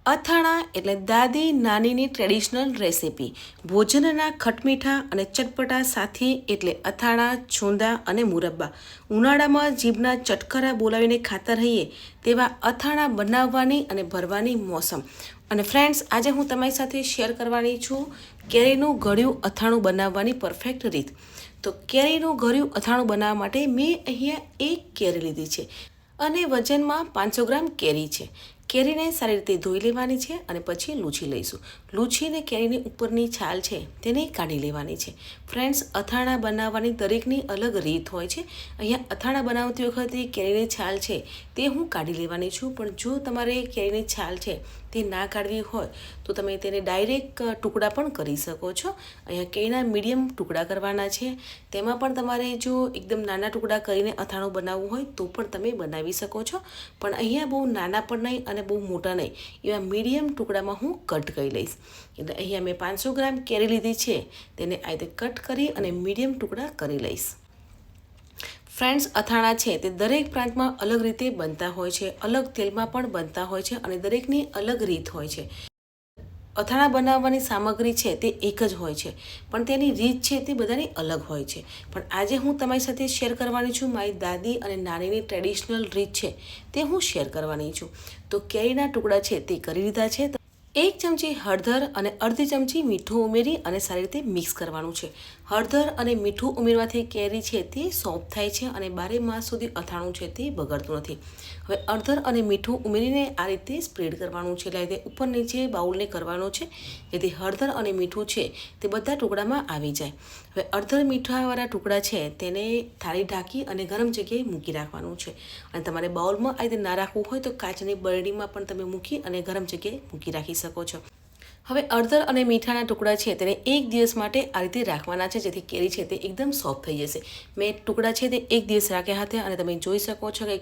અથાણા એટલે દાદી નાનીની ટ્રેડિશનલ રેસિપી. ભોજનના ખટમીઠા અને ચટપટા સાથી એટલે અથાણા, છૂંદા અને મુરબ્બા. ઉનાળામાં જીભના ચટખરા બોલાવીને ખાતા રહીએ તેવા અથાણા બનાવવાની અને ભરવાની મોસમ. અને ફ્રેન્ડ્સ, આજે હું તમારી સાથે શેર કરવાની છું કેરીનું ગળ્યું અથાણું બનાવવાની પરફેક્ટ રીત. તો કેરીનું ગળ્યું અથાણું બનાવવા માટે મેં અહીંયા એક કેરી લીધી છે અને વજનમાં 500 ગ્રામ કેરી છે. કેરીને સારી રીતે ધોઈ લેવાની છે અને પછી લૂછી લઈશું. લૂછીને કેરીની ઉપરની છાલ છે તેને કાઢી લેવાની છે. ફ્રેન્ડ્સ, અથાણા બનાવવાની દરેકની અલગ રીત હોય છે. અહીંયા અથાણા બનાવતી વખતે કેરીની છાલ છે તે હું કાઢી લેવાની છું, પણ જો તમારે કેરીની છાલ છે તે ના કાઢવી હોય તો તમે તેને ડાયરેક્ટ ટુકડા પણ કરી શકો છો. અહીંયા કેરીના મીડિયમ ટુકડા કરવાના છે. તેમાં પણ તમારે જો એકદમ નાના ટુકડા કરીને અથાણું બનાવવું હોય તો પણ તમે બનાવી શકો છો, પણ અહીંયા બહુ નાના પણ નહીં અને બહુ મોટા નહીં, એવા મીડિયમ ટુકડામાં હું કટ કરી લઈશ. એટલે અહીંયા મેં 500 ગ્રામ કેરી લીધી છે, તેને આ રીતે કટ કરી અને મીડિયમ ટુકડા કરી લઈશ. ફ્રેન્ડ્સ, અથાણા છે તે દરેક પ્રાંતમાં અલગ રીતે બનતા હોય છે, અલગ તેલમાં પણ બનતા હોય છે અને દરેકની અલગ રીત હોય છે. અથાણા બનાવવાની સામગ્રી છે તે એક જ હોય છે, પણ તેની રીત છે તે બધાની અલગ હોય છે. પણ આજે હું તમારી સાથે શેર કરવાની છું મારી દાદી અને નાનીની ટ્રેડિશનલ રીત છે તે હું શેર કરવાની છું. તો કેરીના ટુકડા છે તે કરી લીધા છે. 1 ચમચી હળદર અને અડધી ચમચી મીઠું ઉમેરી અને સારી રીતે મિક્સ કરવાનું છે. હળદર અને મીઠું ઉમેરવાથી કેરી છે તે સોફ્ટ થાય છે અને 12 માસ સુધી અથાણું છે તે બગડતું નથી. હવે હળદર અને મીઠું ઉમેરીને આ રીતે સ્પ્રેડ કરવાનું છે, એટલે રીતે ઉપર નીચે બાઉલને કરવાનો છે, જેથી હળદર અને મીઠું છે તે બધા ટુકડામાં આવી જાય. હવે હળદર મીઠાવાળા ટુકડા છે તેને થાળી ઢાંકી અને ગરમ જગ્યાએ મૂકી રાખવાનું છે. અને તમારે બાઉલમાં આ રીતે ના રાખવું હોય તો કાચની બરણીમાં પણ તમે મૂકી અને ગરમ જગ્યાએ મૂકી રાખી શકો છો. હવે હળદર અને મીઠાના ટુકડા છે તેને 1 દિવસ માટે આ રીતે રાખવાના છે, જેથી કેરી છે તે એકદમ સોફ્ટ થઈ જશે. મેં ટુકડા છે તે 1 દિવસ રાખ્યા હતા અને તમે જોઈ શકો છો કે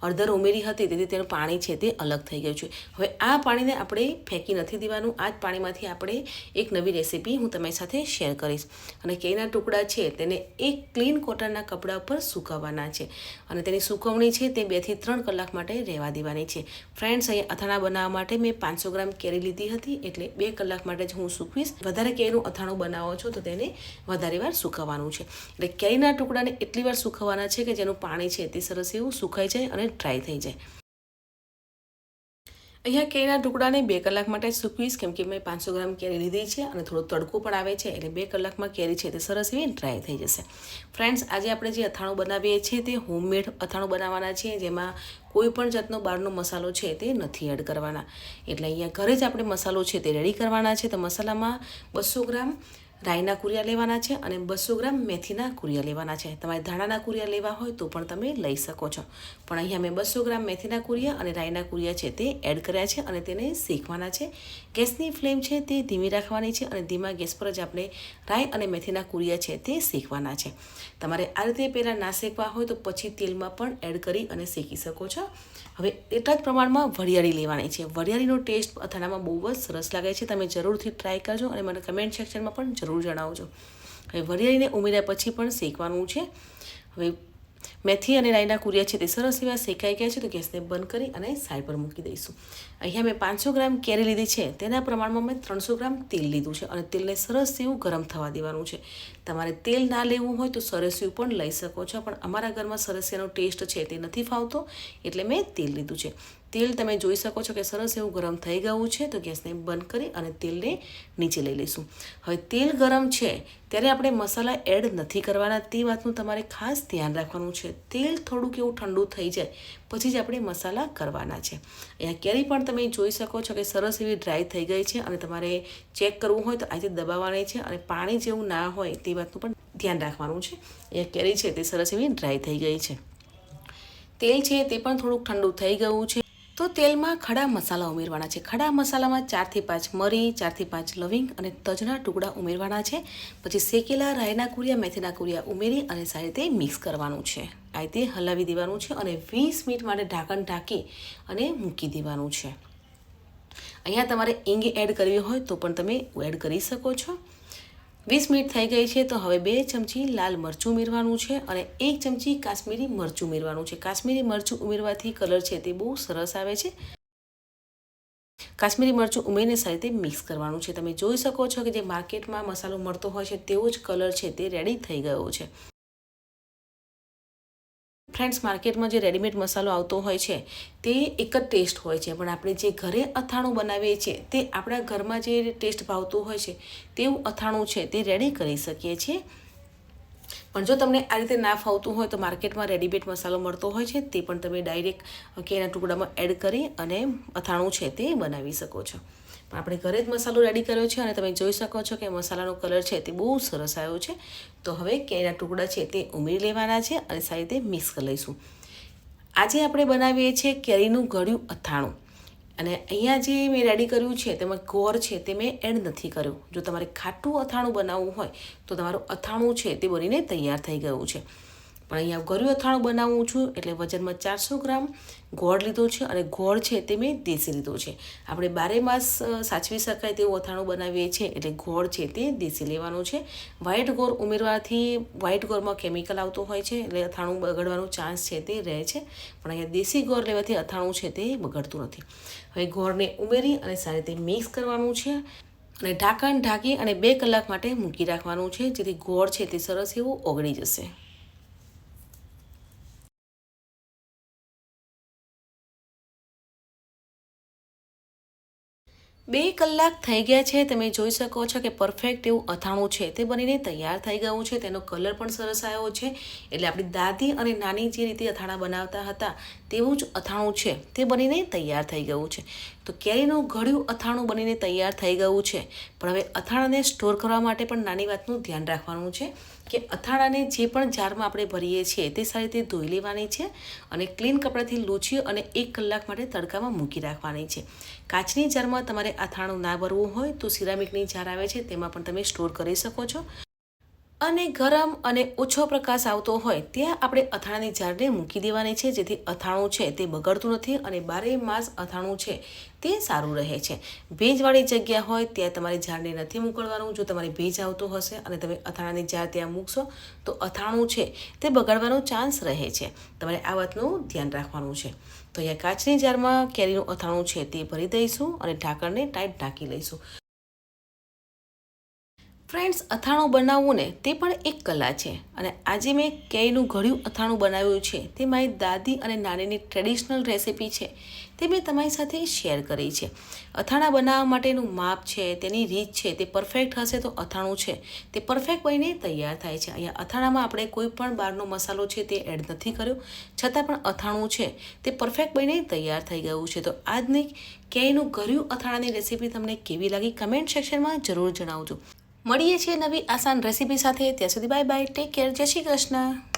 હળદર ઉમેરી હતી તેથી તેનું પાણી છે તે અલગ થઈ ગયું છે. હવે આ પાણીને આપણે ફેંકી નથી દેવાનું. આ જ પાણીમાંથી આપણે એક નવી રેસીપી હું તમારી સાથે શેર કરીશ. અને કેરીના ટુકડા છે તેને એક ક્લીન કોટનના કપડા ઉપર સૂકવવાના છે અને તેની સૂકવણી છે તે 2 થી 3 કલાક માટે રહેવા દેવાની છે. ફ્રેન્ડ્સ, અહીંયા અથાણા બનાવવા માટે મેં 500 ગ્રામ કેરી લીધી હતી, એટલે 2 કલાક માટે જ હું સૂકવીશ. વધારે કેરીનું અથાણું બનાવો છો તો તેને વધારે વાર સૂકવવાનું છે. એટલે કેરીના ટુકડાને એટલી વાર સૂકવવાના છે કે જેનું પાણી છે તે સરસ એવું સુકાઈ જાય અને ડ્રાય થઈ જાય. અહીંયા કેરીના ટુકડાને 2 કલાક માટે સૂકવીશ, કેમ કે મેં 500 ગ્રામ કેરી લીધી છે અને થોડો તડકો પણ આવે છે, એટલે 2 કલાકમાં કેરી છે તે સરસ એવી ડ્રાય થઈ જશે. ફ્રેન્ડ્સ, આજે આપણે જે અથાણું બનાવીએ છીએ તે હોમમેડ અથાણું બનાવવાના છીએ, જેમાં કોઈ પણ જાતનો બહારનો મસાલો છે તે નથી એડ કરવાના. એટલે અહીંયા ઘરે જ આપણે મસાલો છે તે રેડી કરવાના છે. તો મસાલામાં 200 ગ્રામ રાઈના કુરિયા લેવાના છે અને 200 ગ્રામ મેથીના કુરિયા લેવાના છે. તમારે ધાણાના કુરિયા લેવા હોય તો પણ તમે લઈ શકો છો, પણ અહીંયા મેં 200 ગ્રામ મેથીના કુરિયા અને રાઈના કુરિયા છે તે એડ કર્યા છે અને તેને શેકવાના છે. ગેસની ફ્લેમ છે તે ધીમી રાખવાની છે અને ધીમા ગેસ પર જ આપણે રાઈ અને મેથીના કુરિયા છે તે શેકવાના છે. તમારે આ રીતે પહેલાં ના શેકવા હોય તો પછી તેલમાં પણ એડ કરી અને શેકી શકો છો. હવે એટલા જ પ્રમાણમાં વરિયાળી લેવાની છે. વરિયાળીનો ટેસ્ટ અથાણામાં બહુ જ સરસ લાગે છે. તમે જરૂરથી ટ્રાય કરજો અને મને કમેન્ટ સેક્શનમાં પણ જરૂર જણાવજો. હવે વરિયાળીને ઉમેર્યા પછી પણ શેકવાનું છે. હવે મેથી અને રાઈના કુરિયા છે તે સરસ એવા શેકાઈ ગયા છે, તો ગેસને બંધ કરી અને સાઈડ પર મૂકી દઈશું. અહીંયા મેં 500 ગ્રામ કેરી લીધી છે, તેના પ્રમાણમાં મેં 300 ગ્રામ તેલ લીધું છે અને તેલને સરસ એવું ગરમ થવા દેવાનું છે. તમારે તેલ ના લેવું હોય તો સરસિયું પણ લઈ શકો છો, પણ અમારા ઘરમાં સરસિયાનો ટેસ્ટ છે તે નથી ફાવતો, એટલે મેં તેલ લીધું છે. તેલ તમે જોઈ શકો છો કે સરસ એવું ગરમ થઈ ગયું છે, તો ગેસને બંધ કરી અને તેલને નીચે લઈ લઈશું. હવે તેલ ગરમ છે ત્યારે આપણે મસાલા એડ નથી કરવાના, તે વાતનું તમારે ખાસ ધ્યાન રાખવાનું છે. તેલ થોડુંક એવું ઠંડુ થઈ જાય પછી જ આપણે મસાલા કરવાના છે. અહીંયા કેરી પણ તમે જોઈ શકો છો કે સરસ એવી ડ્રાય થઈ ગઈ છે અને તમારે ચેક કરવું હોય તો આજે દબાવવાની છે અને પાણી જેવું ના હોય તે વાતનું પણ ધ્યાન રાખવાનું છે. અહીંયા કેરી છે તે સરસ એવી ડ્રાય થઈ ગઈ છે. તેલ છે તે પણ થોડુંક ઠંડુ થઈ ગયું છે. તો તેલમાં ખડા મસાલા ઉમેરવાના છે. ખડા મસાલામાં 4 થી 5 મરી, 4 થી 5 લવિંગ અને તજના ટુકડા ઉમેરવાના છે. પછી શેકેલા રાઈના કુરિયા, મેથીના કુરિયા ઉમેરી અને સારી રીતે મિક્સ કરવાનું છે. આ રીતે હલાવી દેવાનું છે અને 20 મિનિટ માટે ઢાંકણ ઢાંકી અને મૂકી દેવાનું છે. અહીંયા તમારે હિંગ એડ કરવી હોય તો પણ તમે એડ કરી શકો છો. 20 મિનિટ થઈ ગઈ છે, તો હવે 2 ચમચી લાલ મરચું ઉમેરવાનું છે અને 1 ચમચી કાશ્મીરી મરચું ઉમેરવાનું છે. કાશ્મીરી મરચું ઉમેરવાથી કલર છે તે બહુ સરસ આવે છે. કાશ્મીરી મરચું ઉમેરીને સારી રીતે મિક્સ કરવાનું છે. તમે જોઈ શકો છો કે જે માર્કેટમાં મસાલો મળતો હોય છે તેવો જ કલર છે તે રેડી થઈ ગયો છે. ફ્રેન્ડ્સ, માર્કેટમાં જે રેડીમેડ મસાલો આવતો હોય છે તે એક જ ટેસ્ટ હોય છે, પણ આપણે જે ઘરે અથાણું બનાવીએ છીએ તે આપણા ઘરમાં જે ટેસ્ટ ભાવતું હોય છે તેવું અથાણું છે તે રેડી કરી શકીએ છીએ. પણ જો તમને આ રીતે ના ફાવતું હોય તો માર્કેટમાં રેડીમેડ મસાલો મળતો હોય છે તે પણ તમે ડાયરેક્ટ કેળના ટુકડામાં એડ કરી અને અથાણું છે તે બનાવી શકો છો. પણ આપણે ઘરે જ મસાલો રેડી કર્યો છે અને તમે જોઈ શકો છો કે મસાલાનો કલર છે તે બહુ સરસ આવ્યો છે. તો હવે કેળના ટુકડા છે તે ઉમેરી લેવાના છે અને સારી રીતે મિક્સ કરી લઈશું. આજે આપણે બનાવીએ છીએ કેરીનું ગળ્યું અથાણું, અને અહીંયા જે મેં રેડી કર્યું છે તેમાં ગોળ છે તે મેં એડ નથી કર્યો. જો તમારે ખાટું અથાણું બનાવવું હોય તો તમારું અથાણું છે તે બનીને તૈયાર થઈ ગયું છે. પણ અહીંયા ગળ્યું અથાણું બનાવું છું એટલે વજનમાં 400 ગ્રામ ગોળ લીધો છે અને ગોળ છે તે મેં દેશી લીધો છે. આપણે 12 માસ સાચવી શકાય તેવું અથાણું બનાવીએ છીએ એટલે ગોળ છે તે દેશી લેવાનો છે. વ્હાઈટ ગોળ ઉમેરવાથી વ્હાઈટ ગોળમાં કેમિકલ આવતો હોય છે એટલે અથાણું બગડવાનો ચાન્સ છે તે રહે છે, પણ અહીંયા દેશી ગોળ લેવાથી અથાણું છે તે બગડતું નથી. હવે ગોળને ઉમેરી અને સારી રીતે મિક્સ કરવાનું છે અને ઢાંકણ ઢાંકી અને 2 કલાક માટે મૂકી રાખવાનું છે, જેથી ગોળ છે તે સરસ એવું ઓગળી જશે. 2 કલાક થઈ ગયા છે. તમે જોઈ શકો છો કે પરફેક્ટ એવું અથાણું છે તે બનીને તૈયાર થઈ ગયું છે. તેનો કલર પણ સરસ આવ્યો છે. એટલે આપણી દાદી અને નાની જે રીતે અથાણા બનાવતા હતા તેવું જ અથાણું છે તે બનીને તૈયાર થઈ ગયું છે. તો કેરીનું ગળ્યું અથાણું બનીને તૈયાર થઈ ગયું છે. પણ હવે અથાણાને સ્ટોર કરવા માટે પણ નાની વાતનું ધ્યાન રાખવાનું છે કે અથાણાને જે પણ જારમાં આપણે ભરીએ છીએ તે સારી રીતે ધોઈ લેવાની છે અને ક્લીન કપડાથી લૂછી અને 1 કલાક માટે તડકામાં મૂકી રાખવાની છે. કાચની જારમાં તમારે અથાણું ના ભરવું હોય તો સિરામિકની જાર આવે છે તેમાં પણ તમે સ્ટોર કરી શકો છો. અને ગરમ અને ઓછો પ્રકાશ આવતો હોય ત્યાં આપણે અથાણાની જારને મૂકી દેવાની છે, જેથી અથાણું છે તે બગડતું નથી અને 12 માસ અથાણું છે તે સારું રહે છે. ભેજવાળી જગ્યા હોય ત્યાં તમારે જારને નથી મોકલવાનું. જો તમારે ભેજ આવતો હશે અને તમે અથાણાની જાર ત્યાં મૂકશો તો અથાણું છે તે બગાડવાનો ચાન્સ રહે છે. તમારે આ વાતનું ધ્યાન રાખવાનું છે. તો અહીંયા કાચની જારમાં કેરીનું અથાણું છે તે ભરી દઈશું અને ઢાંકણને ટાઈટ ઢાંકી લઈશું. ફ્રેન્ડ્સ, અથાણું બનાવવું ને તે પણ એક કલા છે, અને આજે મેં કેરીનું ગળ્યું અથાણું બનાવ્યું છે તે મારી દાદી અને નાનીની ટ્રેડિશનલ રેસિપી છે તે મેં તમારી સાથે શેર કરી છે. અથાણા બનાવવા માટેનું માપ છે, તેની રીત છે તે પરફેક્ટ હશે તો અથાણું છે તે પરફેક્ટ બનીને તૈયાર થાય છે. અહીંયા અથાણામાં આપણે કોઈ પણ બહારનો મસાલો છે તે એડ નથી કર્યો, છતાં પણ અથાણું છે તે પરફેક્ટ બનીને તૈયાર થઈ ગયું છે. તો આજની કેરીનું ગળ્યું અથાણાની રેસિપી તમને કેવી લાગી કમેન્ટ સેક્શનમાં જરૂર જણાવજો. મળીએ છીએ નવી આસાન રેસીપી સાથે. ત્યાં સુધી બાય બાય, ટેક કેર, જય શ્રી કૃષ્ણ.